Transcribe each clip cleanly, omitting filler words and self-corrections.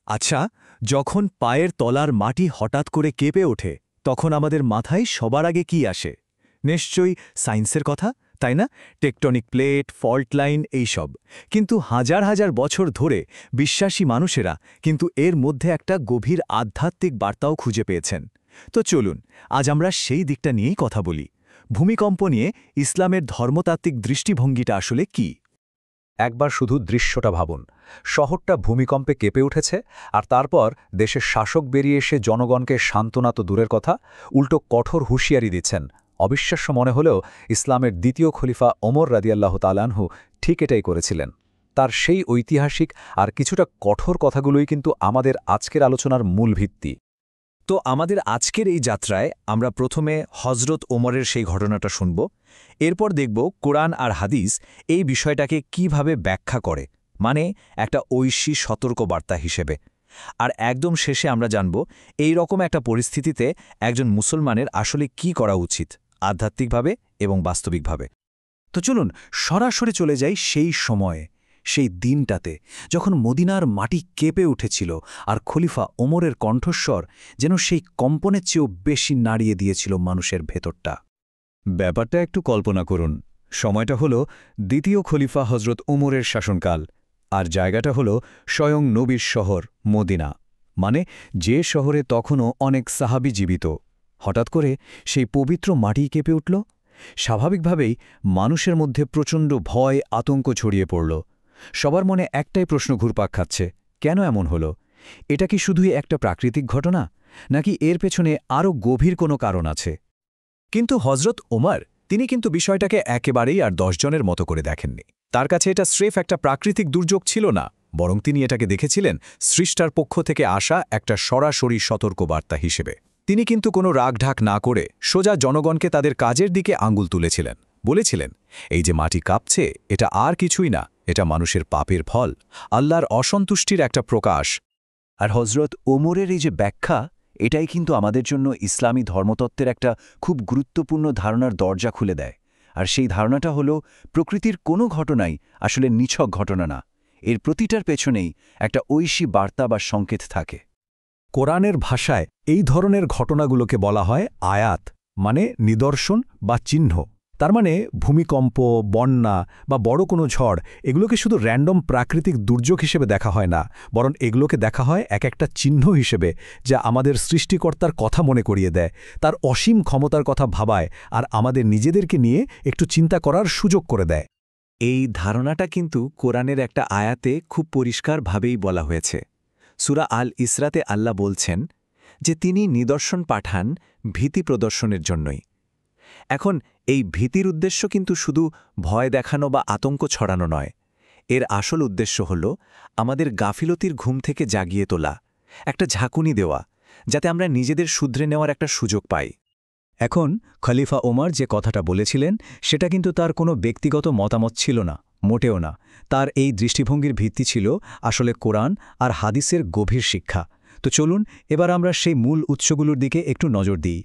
আচ্ছা, যখন পায়ের তলার মাটি হঠাৎ করে কেঁপে ওঠে তখন আমাদের মাথায় সবার আগে কি আসে? নিশ্চয়ই সায়েন্সের কথা, তাই না? টেকটনিক প্লেট, ফল্ট লাইন এইসব। কিন্তু হাজার হাজার বছর ধরে বিশ্বাসী মানুষেরা কিন্তু এর মধ্যে একটা গভীর আধ্যাত্মিক বার্তাও খুঁজে পেয়েছেন। তো চলুন আজ আমরা সেই দিকটা নিয়েই কথা বলি। ভূমিকম্প নিয়ে ইসলামের ধর্মতাত্ত্বিক দৃষ্টিভঙ্গিটা আসলে কি? একবার শুধু দৃশ্যটা ভাবুন। শহরটা ভূমিকম্পে কেঁপে উঠেছে, আর তারপর দেশের শাসক বেরিয়ে এসে জনগণকে সান্ত্বনা তো দূরের কথা, উল্টো কঠোর হুঁশিয়ারি দিচ্ছেন। অবিশ্বাস্য মনে হলেও ইসলামের দ্বিতীয় খলিফা ওমর রাদিয়াল্লাহু তাআলাহু ঠিক এটাই করেছিলেন। তার সেই ঐতিহাসিক আর কিছুটা কঠোর কথাগুলোই কিন্তু আমাদের আজকের আলোচনার মূল ভিত্তি। তো আমাদের আজকের এই যাত্রায় আমরা প্রথমে হজরত ওমরের সেই ঘটনাটা শুনব, এরপর দেখব কোরআন আর হাদিস এই বিষয়টাকে কিভাবে ব্যাখ্যা করে, মানে একটা ঐশী সতর্কবার্তা হিসেবে। আর একদম শেষে আমরা জানব এই রকম একটা পরিস্থিতিতে একজন মুসলমানের আসলে কি করা উচিত, আধ্যাত্মিকভাবে এবং বাস্তবিকভাবে। তো চলুন সরাসরি চলে যাই সেই সময়ে, সেই দিনটাতে যখন মদিনার মাটি কেঁপে উঠেছিল আর খলিফা ওমরের কণ্ঠস্বর যেন সেই কম্পনের চেয়েও বেশি নাড়িয়ে দিয়েছিল মানুষের ভেতরটা। ব্যাপারটা একটু কল্পনা করুন। সময়টা হলো দ্বিতীয় খলিফা হজরত ওমরের শাসনকাল, আর জায়গাটা হলো স্বয়ং নবীর শহর মদিনা, মানে যে শহরে তখনও অনেক সাহাবী জীবিত। হঠাৎ করে সেই পবিত্র মাটি কেঁপে উঠল। স্বাভাবিকভাবেই মানুষের মধ্যে প্রচণ্ড ভয়, আতঙ্ক ছড়িয়ে পড়ল। সবার মনে একটাই প্রশ্ন ঘুরপাক খাচ্ছে, কেন এমন হলো? এটা কি শুধুই একটা প্রাকৃতিক ঘটনা, নাকি এর পেছনে আরও গভীর কোনো কারণ আছে? কিন্তু হজরত ওমর তিনি কিন্তু বিষয়টাকে একেবারেই আর 10 জনের মতো করে দেখেননি। তার কাছে এটা স্রেফ একটা প্রাকৃতিক দুর্যোগ ছিল না, বরং তিনি এটাকে দেখেছিলেন সৃষ্টার পক্ষ থেকে আসা একটা সরাসরি সতর্কবার্তা হিসেবে। তিনি কিন্তু কোনো রাগঢাক না করে সোজা জনগণকে তাদের কাজের দিকে আঙুল তুলেছিলেন। বলেছিলেন, এই যে মাটি কাঁপছে এটা আর কিছুই না, এটা মানুষের পাপের ফল, আল্লাহর অসন্তুষ্টির একটা প্রকাশ। আর হজরত ওমরের এই যে ব্যাখ্যা, এটাই কিন্তু আমাদের জন্য ইসলামী ধর্মতত্ত্বের একটা খুব গুরুত্বপূর্ণ ধারণার দরজা খুলে দেয়। আর সেই ধারণাটা হলো প্রকৃতির কোনো ঘটনাই আসলে নিছক ঘটনা না, এর প্রতিটার পেছনেই একটা ঐশী বার্তা বা সংকেত থাকে। কোরআনের ভাষায় এই ধরনের ঘটনাগুলোকে বলা হয় আয়াত, মানে নিদর্শন বা চিহ্ন। তার মানে ভূমিকম্প, বন্যা বা বড় কোনো ঝড় এগুলোকে শুধু র্যান্ডম প্রাকৃতিক দুর্যোগ হিসেবে দেখা হয় না, বরং এগুলোকে দেখা হয় এক একটা চিহ্ন হিসেবে, যা আমাদের সৃষ্টিকর্তার কথা মনে করিয়ে দেয়, তার অসীম ক্ষমতার কথা ভাবায় আর আমাদের নিজেদেরকে নিয়ে একটু চিন্তা করার সুযোগ করে দেয়। এই ধারণাটা কিন্তু কোরআনের একটা আয়াতে খুব পরিষ্কারভাবেই বলা হয়েছে। সূরা আল ইসরাতে আল্লাহ বলছেন যে তিনি নিদর্শন পাঠান ভীতি প্রদর্শনের জন্যই। এখন এই ভীতির উদ্দেশ্য কিন্তু শুধু ভয় দেখানো বা আতঙ্ক ছড়ানো নয়, এর আসল উদ্দেশ্য হল আমাদের গাফিলতির ঘুম থেকে জাগিয়ে তোলা, একটা ঝাঁকুনি দেওয়া, যাতে আমরা নিজেদের শুধরে নেওয়ার একটা সুযোগ পাই। এখন খলিফা ওমর যে কথাটা বলেছিলেন সেটা কিন্তু তার কোনো ব্যক্তিগত মতামত ছিল না, মোটেও না। তার এই দৃষ্টিভঙ্গির ভিত্তি ছিল আসলে কোরআন আর হাদিসের গভীর শিক্ষা। তো চলুন এবার আমরা সেই মূল উৎসগুলোর দিকে একটু নজর দিই।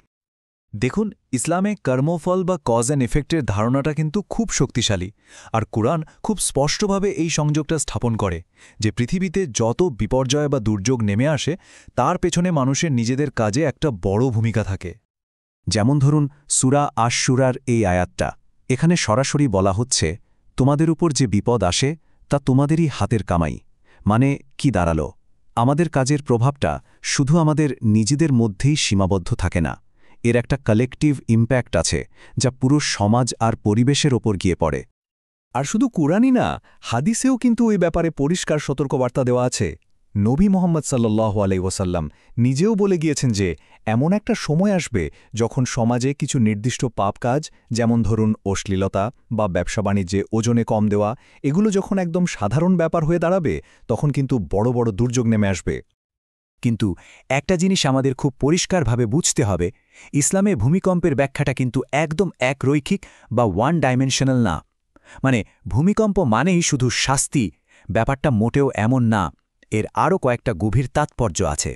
দেখুন, ইসলামে কর্মফল বা কজ অ্যান্ড এফেক্টের ধারণাটা কিন্তু খুব শক্তিশালী, আর কোরআন খুব স্পষ্টভাবে এই সংযোগটা স্থাপন করে যে পৃথিবীতে যত বিপর্যয় বা দুর্যোগ নেমে আসে তার পেছনে মানুষের নিজেদের কাজে একটা বড় ভূমিকা থাকে। যেমন ধরুন সূরা আশ-শুরার এই আয়াতটা, এখানে সরাসরি বলা হচ্ছে তোমাদের উপর যে বিপদ আসে তা তোমাদেরই হাতের কামাই। মানে কি দাঁড়ালো? আমাদের কাজের প্রভাবটা শুধু আমাদের নিজেদের মধ্যেই সীমাবদ্ধ থাকে না, এর একটা কালেকটিভ ইম্প্যাক্ট আছে যা পুরো সমাজ আর পরিবেশের ওপর গিয়ে পড়ে। আর শুধু কুরআনই না, হাদিসেও কিন্তু এই ব্যাপারে পরিষ্কার সতর্কবার্তা দেওয়া আছে। নবী মুহাম্মদ সাল্লাল্লাহু আলাইহি ওয়াসাল্লাম নিজেও বলে গিয়েছেন যে এমন একটা সময় আসবে যখন সমাজে কিছু নির্দিষ্ট পাপ কাজ, যেমন ধরুন অশ্লীলতা বা ব্যবসা বাণিজ্যে ওজনে কম দেওয়া, এগুলো যখন একদম সাধারণ ব্যাপার হয়ে দাঁড়াবে তখন কিন্তু বড় বড় দুর্যোগ নেমে আসবে। কিন্তু একটা জিনিস আমাদের খুব পরিষ্কারভাবে বুঝতে হবে, ইসলামে ভূমিকম্পের ব্যাখ্যাটা কিন্তু একদম একরৈখিক বা ওয়ান ডাইমেনশনাল না। মানে ভূমিকম্প মানেই শুধু শাস্তি, ব্যাপারটা মোটেও এমন না, এর আরও কয়েকটা গভীর তাৎপর্য আছে।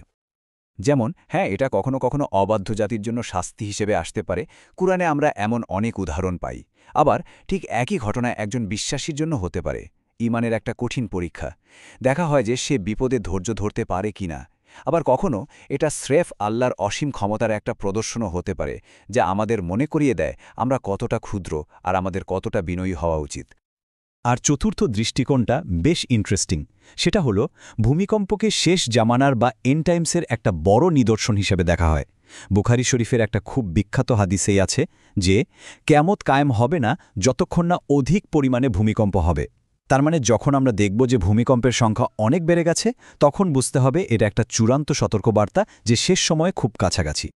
যেমন হ্যাঁ, এটা কখনো কখনো অবাধ্য জাতির জন্য শাস্তি হিসেবে আসতে পারে, কুরআনে আমরা এমন অনেক উদাহরণ পাই। আবার ঠিক একই ঘটনা একজন বিশ্বাসীর জন্য হতে পারে, ঈমানের একটা কঠিন পরীক্ষা। দেখা হয় যে সে বিপদে ধৈর্য ধরতে পারে কিনা। আবার কখনো এটা স্রেফ আল্লাহর অসীম ক্ষমতার একটা প্রদর্শনও হতে পারে, যা আমাদের মনে করিয়ে দেয় আমরা কতটা ক্ষুদ্র আর আমাদের কতটা বিনয়ী হওয়া উচিত। আর চতুর্থ দৃষ্টিকোণটা বেশ ইন্টারেস্টিং। সেটা হলো ভূমিকম্পকে শেষ জামানার বা এন্ড টাইমসের একটা বড় নিদর্শন হিসেবে দেখা হয়। বুখারী শরীফের একটা খুব বিখ্যাত হাদিসেই আছে যে কিয়ামত কায়েম হবে না যতক্ষণ না অধিক পরিমাণে ভূমিকম্প হবে। তার মানে যখন আমরা দেখব যে ভূমিকম্পের সংখ্যা অনেক বেড়ে গেছে, তখন বুঝতে হবে এটা একটা চূড়ান্ত সতর্কবার্তা যে শেষ সময়ে খুব কাছাকাছি।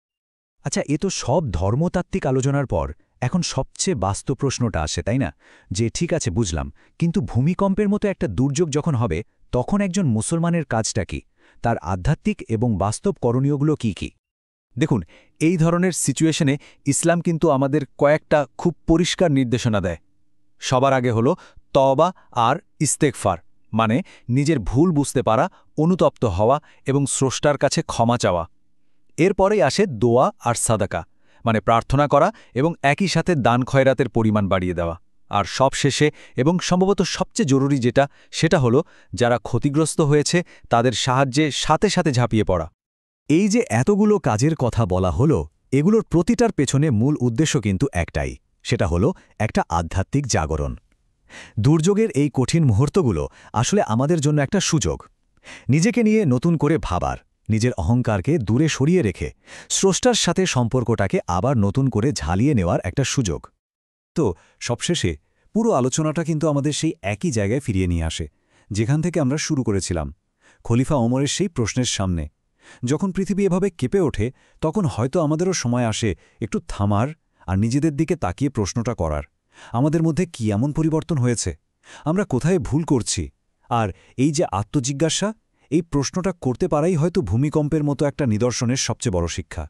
আচ্ছা, এ তো সব ধর্মতাত্ত্বিক আলোচনার পর এখন সবচেয়ে বাস্তব প্রশ্নটা আসে, তাই না? যে ঠিক আছে, বুঝলাম, কিন্তু ভূমিকম্পের মতো একটা দুর্যোগ যখন হবে, তখন একজন মুসলমানের কাজটা কি? তার আধ্যাত্মিক এবং বাস্তব করণীয়গুলো কি কি? দেখুন, এই ধরনের সিচুয়েশনে ইসলাম কিন্তু আমাদের কয়েকটা খুব পরিষ্কার নির্দেশনা দেয়। সবার আগে হলো তওবা আর ইস্তেগফার, মানে নিজের ভুল বুঝতে পারা, অনুতপ্ত হওয়া এবং স্রষ্টার কাছে ক্ষমা চাওয়া। এরপরেই আসে দোয়া আর সাদাকা, মানে প্রার্থনা করা এবং একই সাথে দান খয়রাতের পরিমাণ বাড়িয়ে দেওয়া। আর সবশেষে এবং সম্ভবত সবচেয়ে জরুরি যেটা, সেটা হলো যারা ক্ষতিগ্রস্ত হয়েছে তাদের সাহায্যে সাথে সাথে ঝাঁপিয়ে পড়া। এই যে এতগুলো কাজের কথা বলা হলো, এগুলোর প্রতিটার পেছনে মূল উদ্দেশ্য কিন্তু একটাই, সেটা হলো একটা আধ্যাত্মিক জাগরণ। দুর্যোগের এই কঠিন মুহূর্তগুলো আসলে আমাদের জন্য একটা সুযোগ, নিজেকে নিয়ে নতুন করে ভাবার, নিজের অহংকারকে দূরে সরিয়ে রেখে স্রষ্টার সাথে সম্পর্কটাকে আবার নতুন করে ঝালিয়ে নেওয়ার একটা সুযোগ। তো সবশেষে পুরো আলোচনাটা কিন্তু আমাদের সেই একই জায়গায় ফিরিয়ে নিয়ে আসে, যেখান থেকে আমরা শুরু করেছিলাম, খলিফা ওমরের সেই প্রশ্নের সামনে। যখন পৃথিবী এভাবে কেঁপে ওঠে, তখন হয়তো আমাদেরও সময় আসে একটু থামার আর নিজেদের দিকে তাকিয়ে প্রশ্নটা করার, আমাদের মধ্যে কি এমন পরিবর্তন হয়েছে, আমরা কোথায় ভুল করছি। আর এই যে আত্মজিজ্ঞাসা, এই প্রশ্নটা করতে পারাই হয়তো ভূমিকম্পের মতো একটা নিদর্শনের সবচেয়ে বড় শিক্ষা।